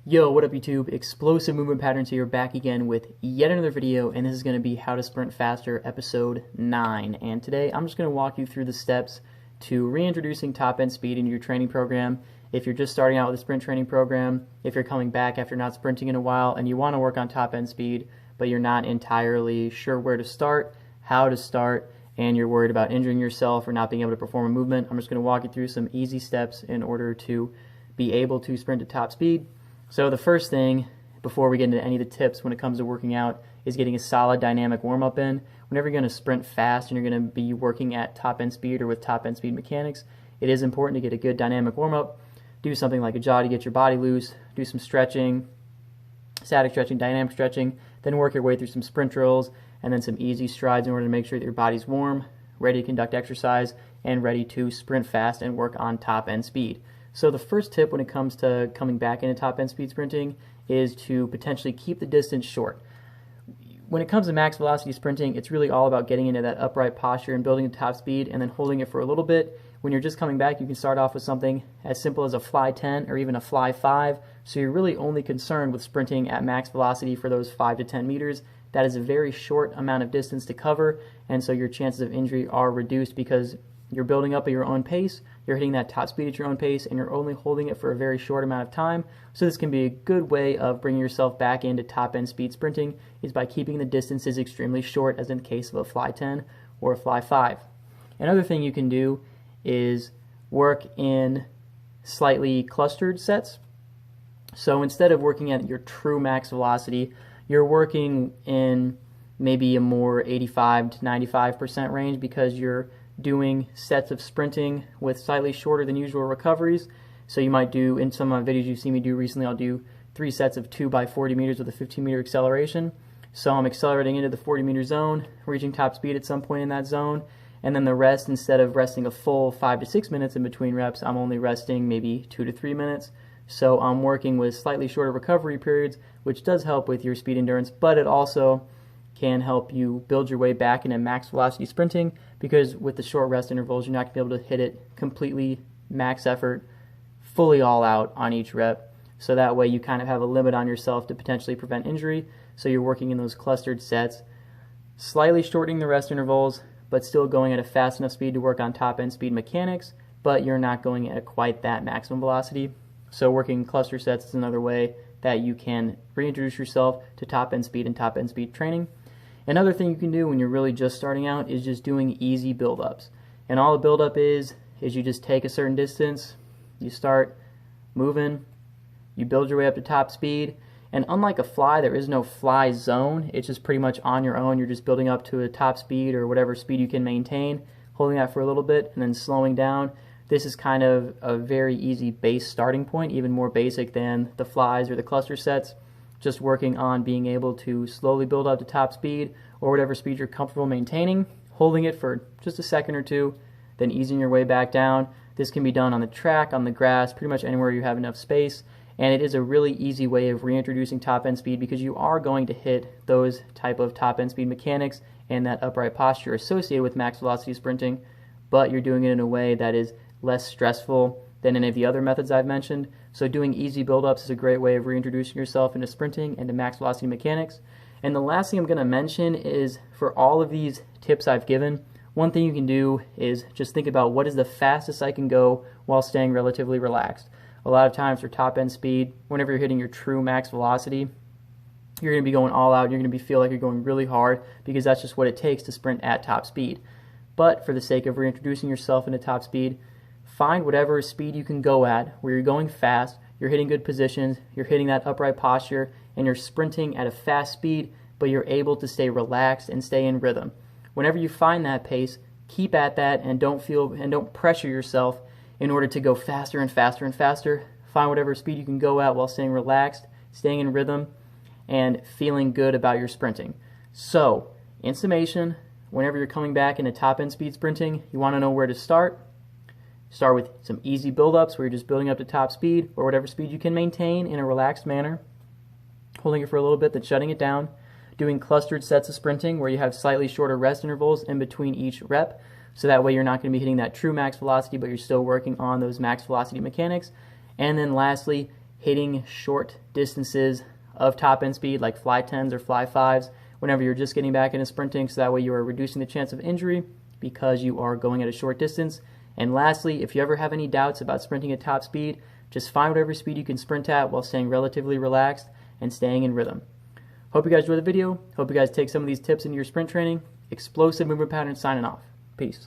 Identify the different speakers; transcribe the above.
Speaker 1: Yo, what up YouTube? Explosive Movement Patterns here, back again with yet another video, and this is going to be How to Sprint Faster, episode 9. And today I'm just going to walk you through the steps to reintroducing top end speed into your training program. If you're just starting out with a sprint training program, if you're coming back after not sprinting in a while and you want to work on top end speed, but you're not entirely sure where to start, how to start, and you're worried about injuring yourself or not being able to perform a movement, I'm just going to walk you through some easy steps in order to be able to sprint at top speed. So the first thing, before we get into any of the tips when it comes to working out, is getting a solid dynamic warm-up in. Whenever you're going to sprint fast and you're going to be working at top end speed or with top end speed mechanics, it is important to get a good dynamic warm-up. Do something like a jog to get your body loose, do some stretching, static stretching, dynamic stretching, then work your way through some sprint drills and then some easy strides in order to make sure that your body's warm, ready to conduct exercise, and ready to sprint fast and work on top end speed. So the first tip when it comes to coming back into top end speed sprinting is to potentially keep the distance short. When it comes to max velocity sprinting, it's really all about getting into that upright posture and building the top speed and then holding it for a little bit. When you're just coming back, you can start off with something as simple as a fly 10 or even a fly 5. So you're really only concerned with sprinting at max velocity for those 5 to 10 meters. That is a very short amount of distance to cover, and so your chances of injury are reduced because you're building up at your own pace, you're hitting that top speed at your own pace, and you're only holding it for a very short amount of time. So this can be a good way of bringing yourself back into top end speed sprinting, is by keeping the distances extremely short, as in the case of a fly 10 or a fly 5. Another thing you can do is work in slightly clustered sets. So instead of working at your true max velocity, you're working in maybe a more 85 to 95% range because you're doing sets of sprinting with slightly shorter than usual recoveries. So you might do, in some of my videos you've seen me do recently, I'll do 3 sets of 2 by 40 meters with a 15 meter acceleration. So I'm accelerating into the 40 meter zone, reaching top speed at some point in that zone, and then the rest, instead of resting a full 5 to 6 minutes in between reps, I'm only resting maybe 2 to 3 minutes. So I'm working with slightly shorter recovery periods, which does help with your speed endurance, but it also can help you build your way back into max velocity sprinting, because with the short rest intervals, you're not going to be able to hit it completely max effort, fully all out on each rep. So that way you kind of have a limit on yourself to potentially prevent injury. So you're working in those clustered sets, slightly shortening the rest intervals, but still going at a fast enough speed to work on top end speed mechanics, but you're not going at quite that maximum velocity. So working cluster sets is another way that you can reintroduce yourself to top end speed and top end speed training. Another thing you can do when you're really just starting out is just doing easy build-ups. And all a build-up is you just take a certain distance, you start moving, you build your way up to top speed, and unlike a fly, there is no fly zone. It's just pretty much on your own. You're just building up to a top speed or whatever speed you can maintain, holding that for a little bit, and then slowing down. This is kind of a very easy base starting point, even more basic than the flies or the cluster sets. Just working on being able to slowly build up to top speed or whatever speed you're comfortable maintaining, holding it for just a second or two, then easing your way back down. This can be done on the track, on the grass, pretty much anywhere you have enough space, and it is a really easy way of reintroducing top end speed because you are going to hit those type of top end speed mechanics and that upright posture associated with max velocity sprinting, but you're doing it in a way that is less stressful than any of the other methods I've mentioned. So doing easy build-ups is a great way of reintroducing yourself into sprinting and to max velocity mechanics. And the last thing I'm going to mention is, for all of these tips I've given, one thing you can do is just think about what is the fastest I can go while staying relatively relaxed. A lot of times for top end speed, whenever you're hitting your true max velocity, you're going to be going all out. You're going to feel like you're going really hard because that's just what it takes to sprint at top speed. But for the sake of reintroducing yourself into top speed, find whatever speed you can go at, where you're going fast, you're hitting good positions, you're hitting that upright posture, and you're sprinting at a fast speed, but you're able to stay relaxed and stay in rhythm. Whenever you find that pace, keep at that and don't pressure yourself in order to go faster and faster and faster. Find whatever speed you can go at while staying relaxed, staying in rhythm, and feeling good about your sprinting. So, in summation, whenever you're coming back into top end speed sprinting, you want to know where to start. Start with some easy build-ups where you're just building up to top speed or whatever speed you can maintain in a relaxed manner, holding it for a little bit, then shutting it down. Doing clustered sets of sprinting where you have slightly shorter rest intervals in between each rep, so that way you're not going to be hitting that true max velocity, but you're still working on those max velocity mechanics. And then lastly, hitting short distances of top end speed like fly 10s or fly 5s whenever you're just getting back into sprinting, so that way you are reducing the chance of injury because you are going at a short distance. And lastly, if you ever have any doubts about sprinting at top speed, just find whatever speed you can sprint at while staying relatively relaxed and staying in rhythm. Hope you guys enjoyed the video. Hope you guys take some of these tips into your sprint training. Explosive Movement Patterns signing off. Peace.